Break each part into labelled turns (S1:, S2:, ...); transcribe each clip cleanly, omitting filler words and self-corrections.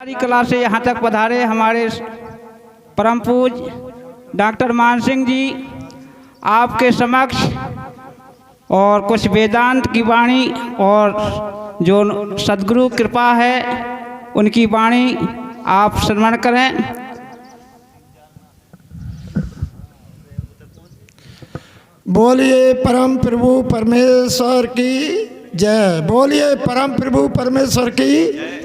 S1: हमारी कला से यहाँ तक पधारे हमारे परम पूज डॉक्टर मान सिंह जी आपके समक्ष और कुछ वेदांत की वाणी और जो सद्गुरु कृपा है उनकी वाणी आप श्रवण करें।
S2: बोलिए परम प्रभु परमेश्वर की जय। बोलिए परम प्रभु परमेश्वर की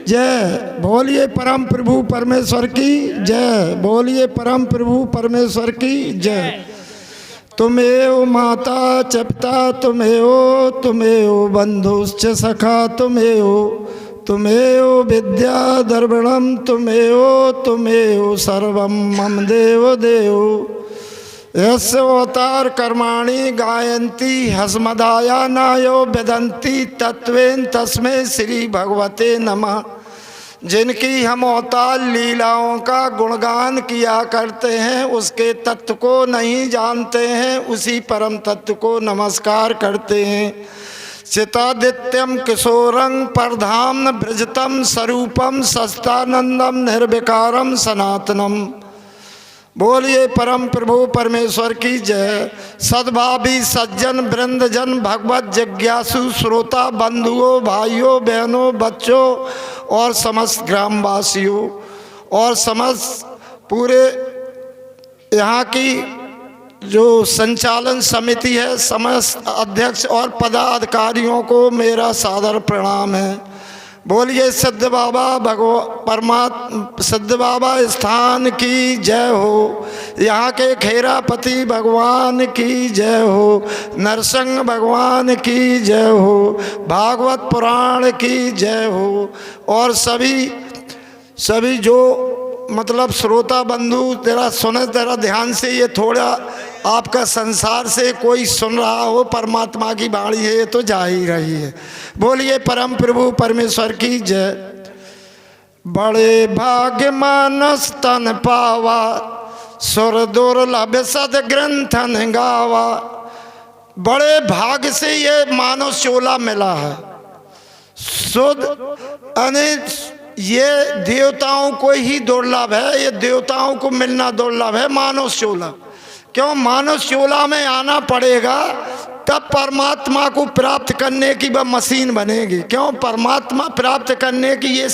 S2: जय। बोलिए परम प्रभु परमेश्वर की जय। बोलिए परम प्रभु परमेश्वर की जय। तुमेव माता च पिता तुमेव बंधुश्च सखा तुमेव विद्या द्रविणम तुमेव सर्वं मम देव देव। यस्य अवतार कर्माणि गायन्ति हस्मदाया नायो वेदन्ति तत्वेन तस्मै श्री भगवते नमः। जिनकी हम अवतार लीलाओं का गुणगान किया करते हैं उसके तत्व को नहीं जानते हैं, उसी परम तत्व को नमस्कार करते हैं। चितादित्यम किशोरं परधाम भृजतम स्वरूपम सस्तानंदम निर्विकारम सनातनम। बोलिए परम प्रभु परमेश्वर की जय। सद्भावी सज्जन वृंदजन भगवत जिज्ञासु श्रोता बंधुओं भाइयों बहनों बच्चों और समस्त ग्रामवासियों और समस्त पूरे यहाँ की जो संचालन समिति है समस्त अध्यक्ष और पदाधिकारियों को मेरा सादर प्रणाम है। बोलिए सिद्ध बाबा परमात्मा सिद्ध बाबा स्थान की जय हो। यहाँ के खेरापति भगवान की जय हो। नरसिंह भगवान की जय हो। भागवत पुराण की जय हो। और सभी जो मतलब श्रोता बंधु तेरा सुने तेरा ध्यान से, ये थोड़ा आपका संसार से कोई सुन रहा हो परमात्मा की वाणी है ये तो जा ही रही है। बोलिए परम प्रभु परमेश्वर की जय। बड़े भाग्य मानस तन पावा सुर दुर्लभ सद ग्रंथन गावा। बड़े भाग्य से ये मानव चोला मिला है। शुद्ध ये देवताओं को ही दुर्लभ है, ये देवताओं को मिलना दुर्लभ है मानव चोला। क्यों? मानव चोला में आना पड़ेगा तब परमात्मा को प्राप्त करने की वह मशीन बनेगी। क्यों? परमात्मा प्राप्त करने की ये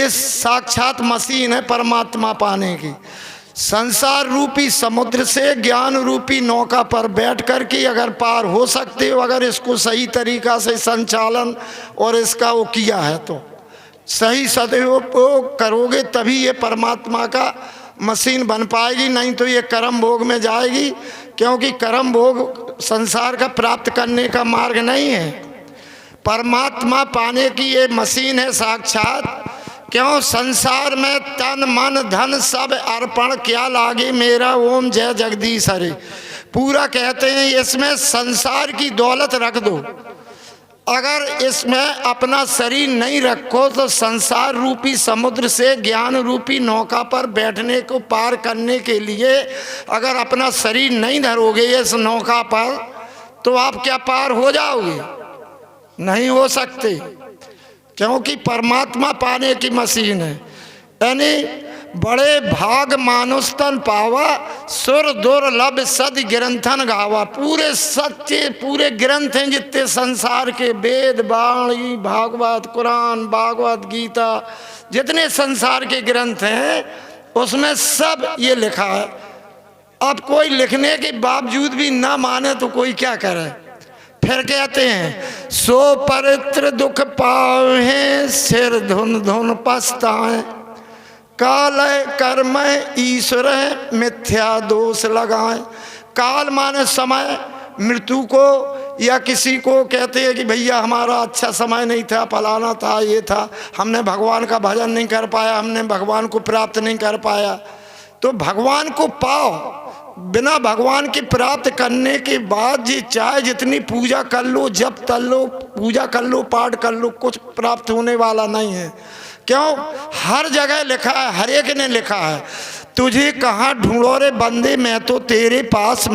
S2: साक्षात मशीन है परमात्मा पाने की। संसार रूपी समुद्र से ज्ञान रूपी नौका पर बैठ कर के अगर पार हो सकते हो, अगर इसको सही तरीका से संचालन और इसका वो किया है तो सही सदुपयोग करोगे तभी ये परमात्मा का मशीन बन पाएगी, नहीं तो ये कर्म भोग में जाएगी। क्योंकि कर्म भोग संसार का प्राप्त करने का मार्ग नहीं है, परमात्मा पाने की ये मशीन है साक्षात। क्यों? संसार में तन मन धन सब अर्पण क्या लागे मेरा ओम जय जगदीश हरे। पूरा कहते हैं इसमें संसार की दौलत रख दो, अगर इसमें अपना शरीर नहीं रखो तो संसार रूपी समुद्र से ज्ञान रूपी नौका पर बैठने को पार करने के लिए अगर अपना शरीर नहीं धरोगे इस नौका पर तो आप क्या पार हो जाओगे? नहीं हो सकते, क्योंकि परमात्मा पाने की मशीन है। यानी बड़े भाग मानुष तन पावा सुर दुर्लभ सद ग्रंथन गावा। पूरे सत्य पूरे ग्रंथ हैं जितने संसार के, वेद वाणी भागवत कुरान भागवत गीता जितने संसार के ग्रंथ हैं उसमें सब ये लिखा है। अब कोई लिखने के बावजूद भी ना माने तो कोई क्या करे? फिर कहते हैं सो परित्र दुख पावे सिर धुन धुन पछताए। काल कर्म ईश्वर मिथ्या दोष लगाए। काल माने समय, मृत्यु को या किसी को कहते हैं कि भैया हमारा अच्छा समय नहीं था, फलाना था, ये था, हमने भगवान का भजन नहीं कर पाया, हमने भगवान को प्राप्त नहीं कर पाया। तो भगवान को पाओ, बिना भगवान की प्राप्त करने के बाद जी चाहे जितनी पूजा कर लो, जप कर लो, पूजा कर लो, पाठ कर लो, कुछ प्राप्त होने वाला नहीं है। क्यों? हर जगह लिखा है, हर एक ने लिखा है तुझे कहाँ ढूंढो रे बंदे, मैं तो तेरे पास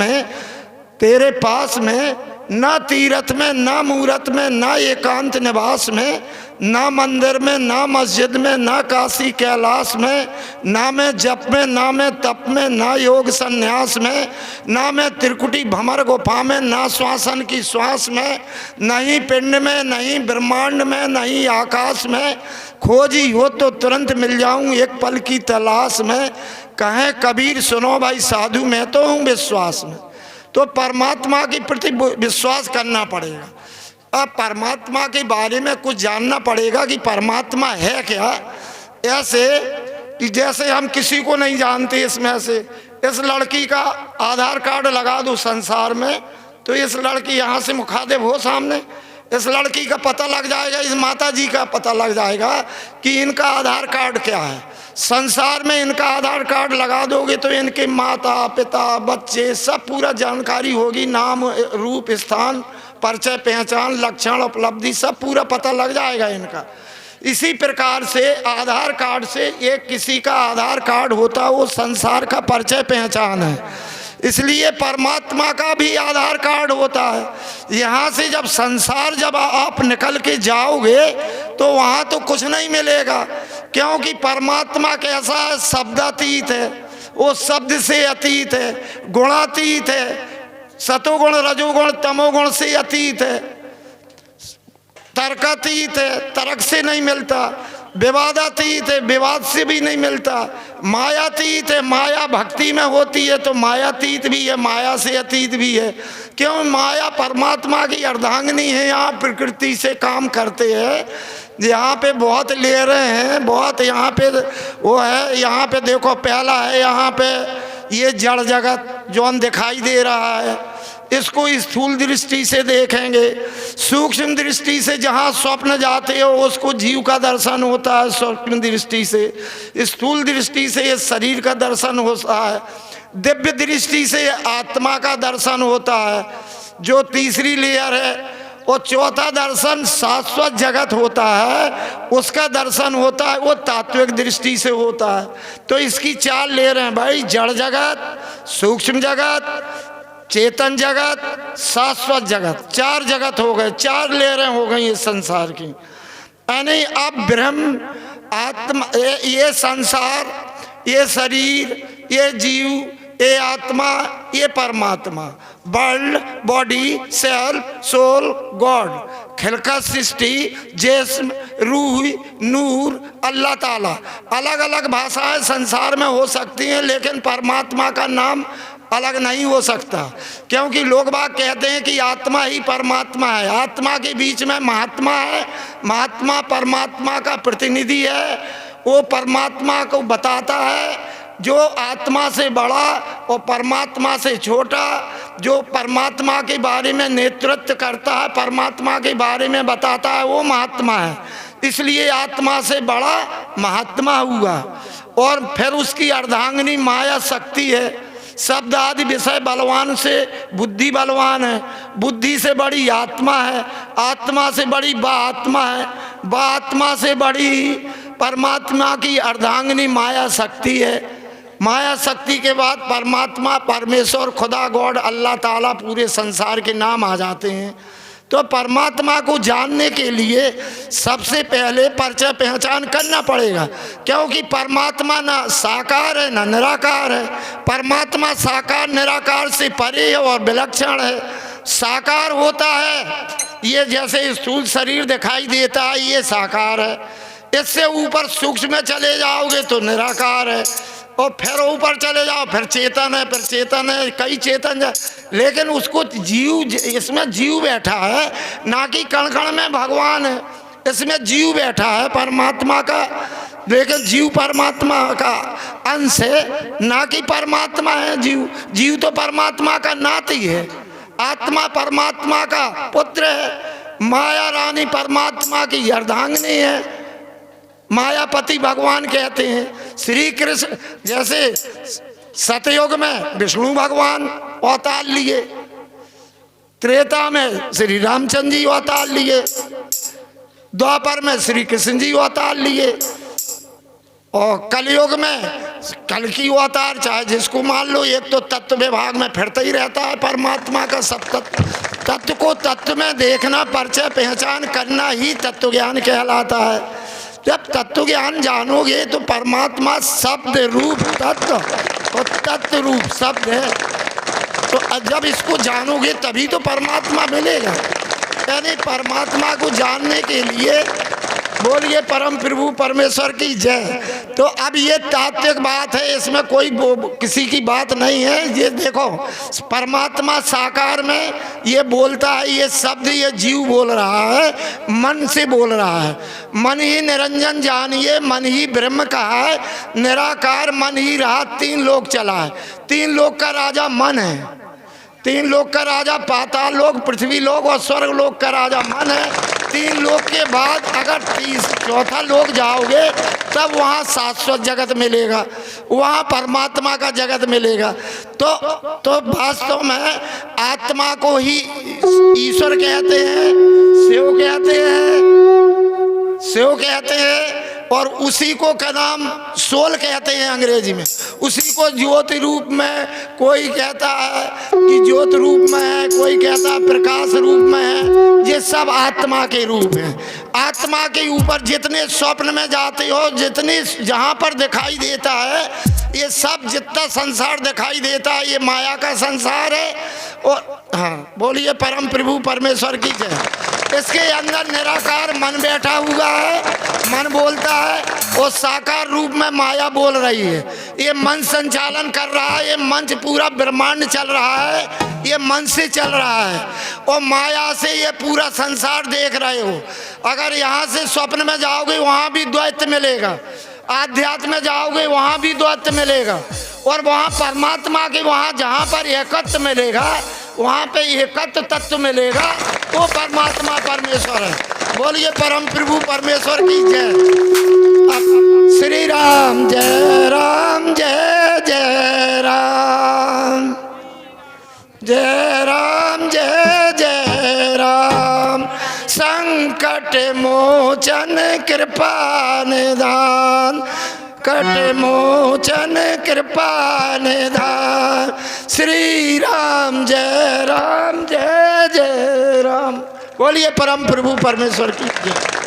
S2: में ना तीर्थ में, ना मूरत में, ना एकांत निवास में, ना मंदिर में, ना मस्जिद में, ना काशी कैलाश में, ना मैं जप में, ना मैं तप में, ना योग संन्यास में, ना मैं त्रिकुटी भंवर गुफा में, ना श्वासन की श्वास में, नहीं पिंड में, नहीं ब्रह्मांड में, नहीं आकाश में। खोजी हो तो तुरंत मिल जाऊं एक पल की तलाश में। कहें कबीर सुनो भाई साधु मैं तो हूँ विश्वास में। तो परमात्मा के प्रति विश्वास करना पड़ेगा। अब परमात्मा के बारे में कुछ जानना पड़ेगा कि परमात्मा है क्या। ऐसे कि जैसे हम किसी को नहीं जानते, इसमें से इस लड़की का आधार कार्ड लगा दो संसार में तो इस लड़की यहाँ से मुखातिब हो सामने, इस लड़की का पता लग जाएगा, इस माता जी का पता लग जाएगा कि इनका आधार कार्ड क्या है। संसार में इनका आधार कार्ड लगा दोगे तो इनके माता पिता बच्चे सब पूरा जानकारी होगी, नाम रूप स्थान परिचय पहचान लक्षण उपलब्धि सब पूरा पता लग जाएगा इनका। इसी प्रकार से आधार कार्ड से एक किसी का आधार कार्ड होता वो संसार का परिचय पहचान है। इसलिए परमात्मा का भी आधार कार्ड होता है। यहाँ से जब संसार जब आप निकल के जाओगे तो वहाँ तो कुछ नहीं मिलेगा, क्योंकि परमात्मा कैसा है, शब्दातीत है, वो शब्द से अतीत है, गुणातीत है, सतोगुण रजोगुण तमोगुण से अतीत है, तर्कातीत है, तर्क से नहीं मिलता, विवादातीत है, विवाद से भी नहीं मिलता, मायातीत है, माया भक्ति में होती है तो मायातीत भी है, माया से अतीत भी है। क्यों? माया परमात्मा की अर्धांगिनी है, यहाँ प्रकृति से काम करते हैं। यहाँ पे बहुत ले रहे हैं, बहुत यहाँ पे वो है, यहाँ पे देखो पहला है, यहाँ पे ये जड़ जगत जो दिखाई दे रहा है इसको स्थूल दृष्टि से देखेंगे, सूक्ष्म दृष्टि से जहाँ स्वप्न जाते हो उसको जीव का दर्शन होता है, सूक्ष्म दृष्टि से, स्थूल दृष्टि से ये शरीर का दर्शन होता है, दिव्य दृष्टि से आत्मा का दर्शन होता है जो तीसरी लेयर है, और चौथा दर्शन शाश्वत जगत होता है उसका दर्शन होता है, वो तात्विक दृष्टि से होता है। तो इसकी चार लेयर हैं भाई, जड़ जगत, सूक्ष्म जगत, चेतन जगत, शाश्वत जगत, चार जगत हो गए, चार लेयरें हो गई इस संसार की। यानी अब ब्रह्म आत्मा, ये संसार, ये शरीर, ये जीव, ये आत्मा, ये परमात्मा, world, body, self, soul, God, खिलका सृष्टि, जिस्म, रूह, नूर, अल्लाह ताला। अलग अलग भाषाएं संसार में हो सकती हैं लेकिन परमात्मा का नाम अलग नहीं हो सकता, क्योंकि लोग बाग कहते हैं कि आत्मा ही परमात्मा है। आत्मा के बीच में महात्मा है, महात्मा परमात्मा का प्रतिनिधि है, वो परमात्मा को बताता है, जो आत्मा से बड़ा और परमात्मा से छोटा, जो परमात्मा के बारे में नेतृत्व करता है, परमात्मा के बारे में बताता है, वो महात्मा है। इसलिए आत्मा से बड़ा महात्मा हुआ। और फिर उसकी अर्धांगिनी माया शक्ति है। शब्द आदि विषय बलवान से बुद्धि बलवान है, बुद्धि से बड़ी आत्मा है, आत्मा से बड़ी आत्मा है, आत्मा से बड़ी परमात्मा की अर्धांगिनी माया शक्ति है। माया शक्ति के बाद परमात्मा, परमेश्वर, खुदा, गॉड, अल्लाह ताला, पूरे संसार के नाम आ जाते हैं। तो परमात्मा को जानने के लिए सबसे पहले परिचय पहचान करना पड़ेगा, क्योंकि परमात्मा ना साकार है ना निराकार है। परमात्मा साकार निराकार से परे है और विलक्षण है। साकार होता है ये जैसे स्थूल शरीर दिखाई देता है, ये साकार है। इससे ऊपर सूक्ष्म में चले जाओगे तो निराकार है, और फिर ऊपर चले जाओ फिर चेतन है, फिर चेतन है, कई चेतन है, लेकिन उसको जीव, इसमें जीव बैठा है, ना कि कण कण में भगवान है, इसमें जीव बैठा है परमात्मा का। लेकिन जीव परमात्मा का अंश है, ना कि परमात्मा है जीव। जीव तो परमात्मा का नाती है, आत्मा परमात्मा का पुत्र है, माया रानी परमात्मा की अर्धांगिनी है, मायापति भगवान कहते हैं। श्री कृष्ण जैसे सतयुग में विष्णु भगवान अवतार लिए, त्रेता में श्री रामचंद्र जी अवतार लिए, द्वापर में श्री कृष्ण जी अवतार लिए, और कलयुग में कल की अवतार, चाहे जिसको मान लो। एक तो तत्व विभाग में फिरता ही रहता है परमात्मा का सब तत्व, तत्व को तत्व में देखना, परिचय पहचान करना ही तत्व ज्ञान कहलाता है। जब तत्व ज्ञान जानोगे तो परमात्मा शब्द रूप तत्व और तत्व रूप शब्द है, तो जब इसको जानोगे तभी तो परमात्मा मिलेगा। यानी परमात्मा को जानने के लिए बोलिए परम प्रभु परमेश्वर की जय। तो अब ये तात्विक बात है, इसमें कोई किसी की बात नहीं है। ये देखो परमात्मा साकार में ये बोलता है, ये शब्द ये जीव बोल रहा है, मन से बोल रहा है। मन ही निरंजन जानिए, मन ही ब्रह्म कहा है, निराकार मन ही रहा, तीन लोक चला है। तीन लोक का राजा मन है, तीन लोक का राजा पाताल लोक, पृथ्वी लोक और स्वर्ग लोक का राजा मन है। तीन लोक के बाद अगर चौथा लोक जाओगे तब वहाँ शाश्वत जगत मिलेगा, वहाँ परमात्मा का जगत मिलेगा। तो वास्तव में आत्मा को ही ईश्वर कहते हैं, शिव कहते हैं, शिव कहते हैं, और उसी को का नाम सोल कहते हैं अंग्रेजी में। उसी को ज्योति रूप में, कोई कहता है कि ज्योत रूप में है, कोई कहता है प्रकाश रूप में है। ये सब आत्मा के रूप हैं। आत्मा के ऊपर जितने स्वप्न में जाते हो, जितने जहाँ पर दिखाई देता है, ये सब जितना संसार दिखाई देता है ये माया का संसार है। और हाँ बोलिए परम प्रभु परमेश्वर की जय। इसके अंदर निराकार मन बैठा हुआ है, मन बोलता है और साकार रूप में माया बोल रही है। ये मन संचालन कर रहा है, ये मंच पूरा ब्रह्मांड चल रहा है, ये मन से चल रहा है और माया से ये पूरा संसार देख रहे हो। अगर यहाँ से स्वप्न में जाओगे वहाँ भी द्वैत मिलेगा, आध्यात्म में जाओगे वहाँ भी द्वैत मिलेगा, और वहाँ परमात्मा के वहाँ जहाँ पर एकत्व मिलेगा वहाँ पे एकत्व तत्व मिलेगा, तो परमात्मा परमेश्वर है। बोलिए परम प्रभु परमेश्वर की जय। श्री राम जय राम जय जय राम, जय राम जय जय राम। संकट मोचन कृपा निधान, कट मोचन कृपा निधान। श्री राम जय जय राम। बोलिए परम प्रभु परमेश्वर की जय।